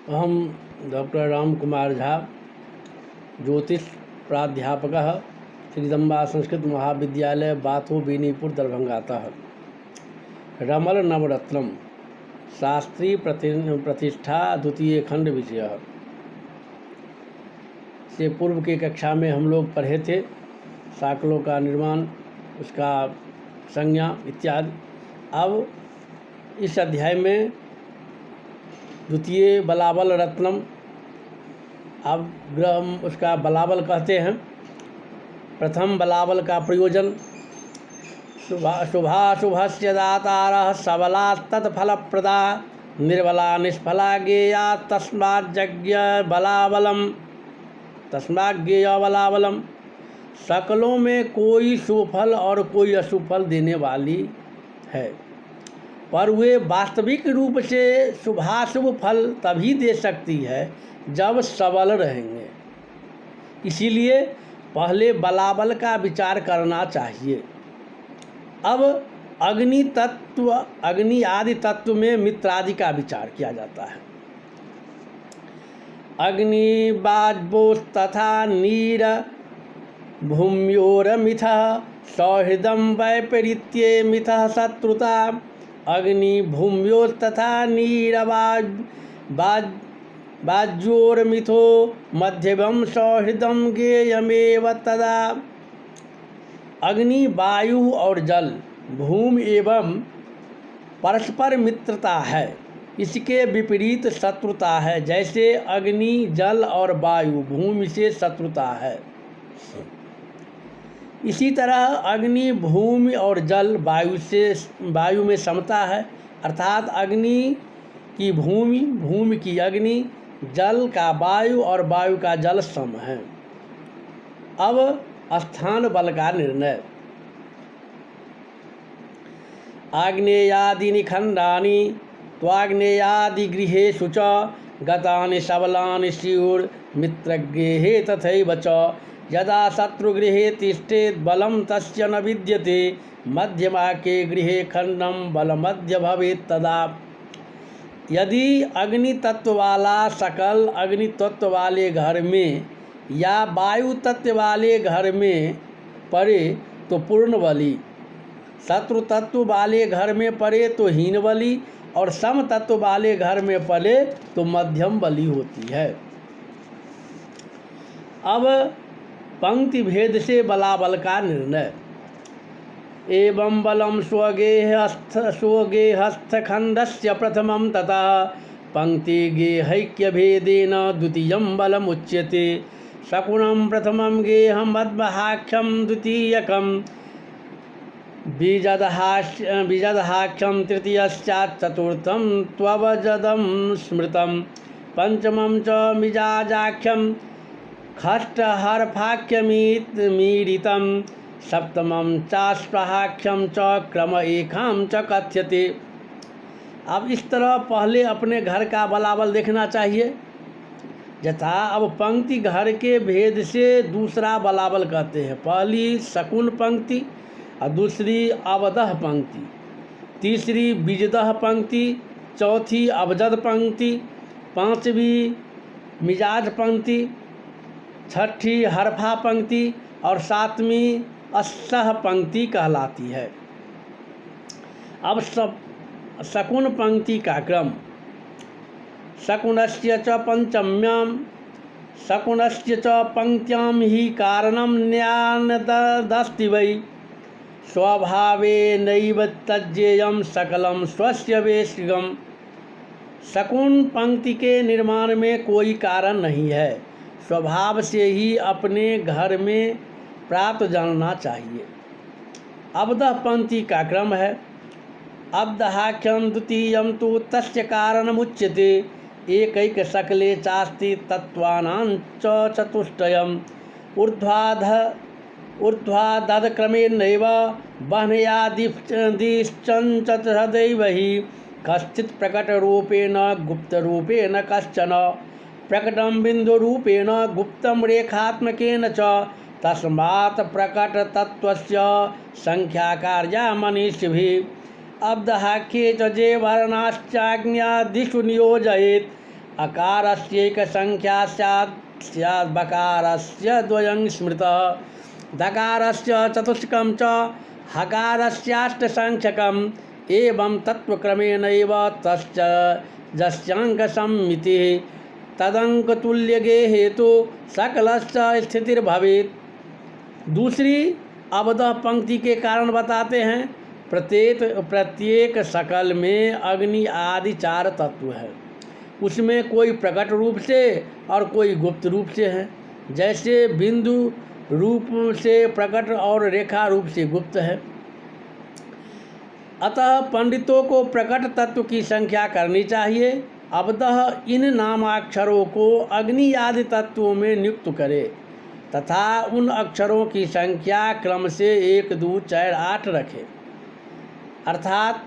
अहम डॉक्टर राम कुमार झा, ज्योतिष प्राध्यापकः, श्रीजगदम्बा संस्कृत महाविद्यालय, बाथो बेनीपुर, दरभंगातः। रमल नवरत्नम शास्त्री प्रतिष्ठा द्वितीय खंड विषय से पूर्व की कक्षा में हम लोग पढ़े थे शाकलों का निर्माण, उसका संज्ञा इत्यादि। अब इस अध्याय में द्वितीय बलाबल रत्नम, अब ग्रह उसका बलाबल कहते हैं। प्रथम बलाबल का प्रयोजन शुभाशुभस्य दातारः सबला तत्फलप्रदा निर्बला निष्फला गेया तस्माज्ञेय बलाबलम। सकलों में कोई शुभ फल और कोई अशुभ फल देने वाली है, पर वे वास्तविक रूप से शुभाशुभ फल तभी दे सकती है जब सबल रहेंगे। इसीलिए पहले बलाबल का विचार करना चाहिए। अब अग्नि आदि तत्व में मित्रादि का विचार किया जाता है। अग्नि बाज्योस्तथा नीर भूम्योरमिथः सौहृदं वैपरीत्ये मिथः शत्रुता। अग्नि भूम्योस्तथा नीरबाज्योर्मिथो मध्यमं सौहृदं ज्ञेयमेव तदा। अग्नि, वायु और जल, भूमि एवं परस्पर मित्रता है, इसके विपरीत शत्रुता है। जैसे अग्नि, जल और वायु भूमि से शत्रुता है, इसी तरह अग्नि, भूमि और जल वायु में समता है। अर्थात अग्नि की भूमि, भूमि की अग्नि, जल का वायु और वायु का जल सम है। अब स्थान बल का निर्णय। आग्नेयादीनि खंडानि त्वाग्नेयादि गृहेषु च गतानि सबलानि स्युर्मित्रगृहे तथैव च। यदा शत्रुगृहे तिष्ठेत् बलं तस्य न विद्यते मध्यमाके गृहे खंडं बलमध्य भवेत् तदा। यदि अग्नि तत्व वाला सकल अग्नि तत्व वाले घर में या वायु तत्व वाले घर में पड़े तो पूर्ण बली, शत्रु तत्व वाले घर में पड़े तो हीन बली और सम तत्व वाले घर में पड़े तो मध्यम बली होती है। अब पंक्ति भेद से बलाबल का निर्णय। एवं बलम स्वगेहस्थ खंडस्य प्रथमं ततः पंक्ति गेहैक्य भेदेन द्वितीयं बलमुच्यते। शकुनं प्रथमं गेहं मद्महाख्यं द्वितीयकं बीजदहाख्यं तृतीयश्चात् चतुर्थं त्ववजदं स्मृतं पंचमं च मिजाजाख्यं खष्टहर्फाख्यमीरितं सप्तमं चाष्टाहाख्यं च क्रम एकां च कथ्यते। अब इस तरह पहले अपने घर का बलाबल देखना चाहिए। यथा अब पंक्ति घर के भेद से दूसरा बलाबल कहते हैं। पहली शकुन पंक्ति और दूसरी अवदह पंक्ति, तीसरी बीजदह पंक्ति, चौथी अवजद पंक्ति, पांचवी मिजाज पंक्ति, छठी हरफा पंक्ति और सातवीं असह पंक्ति कहलाती है। अब शकुन पंक्ति का क्रम। शकुनस्य च पंचम्यां शकुनस्य च पंक्त्यां हि कारणं न्यानदस्ति वै स्वभावेनैव तज्जेयं सकलं स्वस्य वेशिगम। शकुन पंक्ति के निर्माण में कोई कारण नहीं है, स्वभाव से ही अपने घर में प्राप्त जानना चाहिए। अवदह पंक्ति का क्रम है। अवदहाख्यं द्वितीयं तु तस्य कारणमुच्यते एकैक सकले चास्ति तत्त्वानां च चतुष्टयम् ऊर्ध्वाधक्रमेणैव बह्नयादिश्चतुर्हदैव हि कश्चित् प्रकटरूपेण गुप्तरूपेण कश्चन प्रकटं बिन्दुरूपेण गुप्तं रेखात्मकेन च। तस्मात् प्रकटतत्त्वस्य संख्याकार्या मनीषिभिः। अब्दहाख्ये च जे वर्णाश्चाज्ञादिषु नियोजयेत् अकारस्यैक संख्या स्यात् स्यात् बकारस्य द्वयं स्मृतः दकारस्य चतुष्कं च हकारस्याष्टसंख्यकम् एवं तत्वक्रमेणैव तश्च जस्याङ्कसम्मितिः तदङ्कतुल्यगे हेतु सकलस्य स्थितिर्भवेत्। दूसरी अवदह पंक्ति के कारण बताते हैं। प्रत्येक सकल में अग्नि आदि 4 तत्व है। उसमें कोई प्रकट रूप से और कोई गुप्त रूप से है। जैसे बिंदु रूप से प्रकट और रेखा रूप से गुप्त है। अतः पंडितों को प्रकट तत्व की संख्या करनी चाहिए। अवदह इन नामाक्षरों को अग्नि आदि तत्वों में नियुक्त करे तथा उन अक्षरों की संख्या क्रम से 1, 2, 4, 8 रखे। अर्थात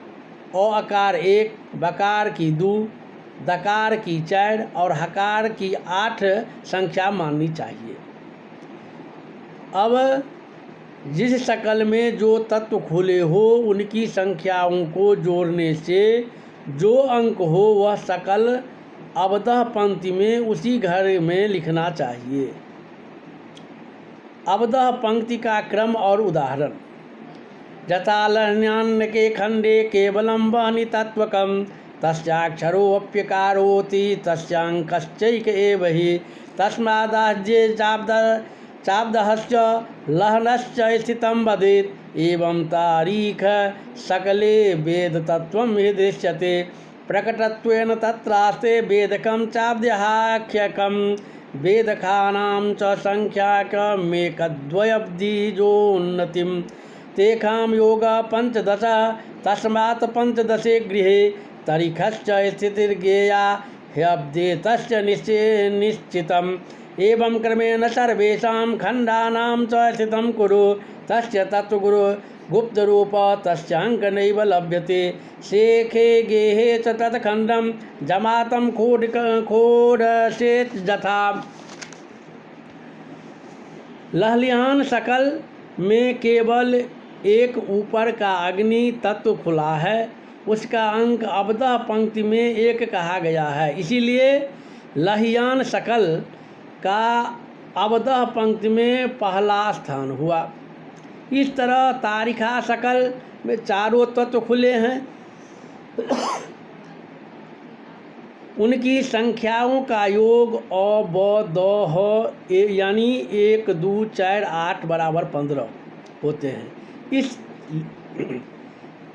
ओ अकार 1, बकार की 2, दकार की 4 और हकार की 8 संख्या माननी चाहिए। अब जिस शकल में जो तत्व खुले हो उनकी संख्याओं को जोड़ने से जो अंक हो वह शकल अवदह पंक्ति में उसी घर में लिखना चाहिए। अवदह पंक्ति का क्रम और उदाहरण। जतालन्यान्न के खंडे केवलम वहनि तत्वकम तस्याक्षरोऽप्यकारोति तस्यांकश्चैक एव हि तस्मादाज्ये चाब्दहस्य लहनश्च स्थितं वदेत् एवं तारीख सकले वेदतत्वं हि दृश्यते प्रकटत्वेन तत्रास्ते वेदकं चाब्दहाख्यकं वेदकानां च संख्याकमेकद्वयब्धिजोन्नतिं तेषां योग 15 तस्मात् 15 गृहे तारीखश्च स्थितिर्ज्ञेया ह्यब्दे तस्य निश्चितम् एवं क्रमेण सर्वेषां खण्डानां च स्थितं कुरु तस्य तत्त्वगुरु गुप्तरूप तस्यांक नैव लभ्यते शेखे गेहे च तत्खण्डं जमातं खोडसेत् यथा। लहलिहान शकल में केवल एक ऊपर का अग्नि तत्व खुला है। उसका अंक अवदह पंक्ति में 1 कहा गया है। इसीलिए लहियान शकल का अवदह पंक्ति में पहला स्थान हुआ। इस तरह तारिखा शकल में 4 तत्व खुले हैं। उनकी संख्याओं का योग अ ब द ह यानी 1, 2, 4, 8 बराबर 15 होते हैं।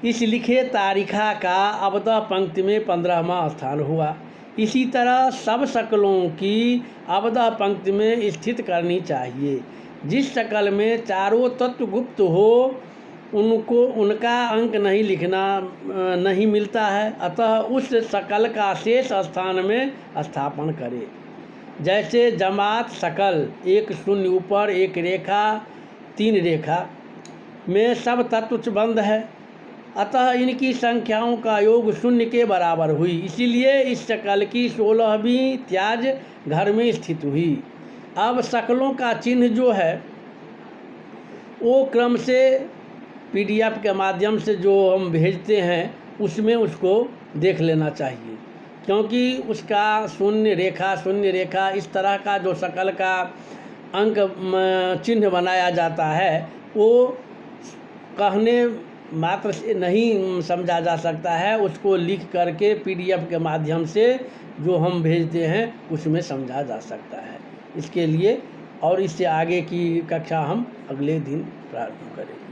इस लिखे तारिखा का अवदह पंक्ति में 15वां स्थान हुआ। इसी तरह सब शकलों की अवदह पंक्ति में स्थित करनी चाहिए। जिस शकल में 4 तत्व गुप्त हो उनका अंक नहीं मिलता है। अतः उस शकल का शेष स्थान में स्थापन करें। जैसे जमात शकल 1 शून्य ऊपर 1 रेखा 3 रेखा में सब तत्व बंद है। अतः इनकी संख्याओं का योग 0 के बराबर हुई। इसीलिए इस शकल की 16वीं त्याज घर में स्थित हुई। अब शकलों का चिन्ह जो है वो क्रम से PDF के माध्यम से जो हम भेजते हैं उसमें उसको देख लेना चाहिए, क्योंकि उसका 0 रेखा इस तरह का जो शकल का अंक चिन्ह बनाया जाता है वो कहने मात्र से नहीं समझा जा सकता है। उसको लिख करके PDF के माध्यम से जो हम भेजते हैं उसमें समझा जा सकता है। इसके लिए और इससे आगे की कक्षा हम अगले दिन प्रारंभ करेंगे।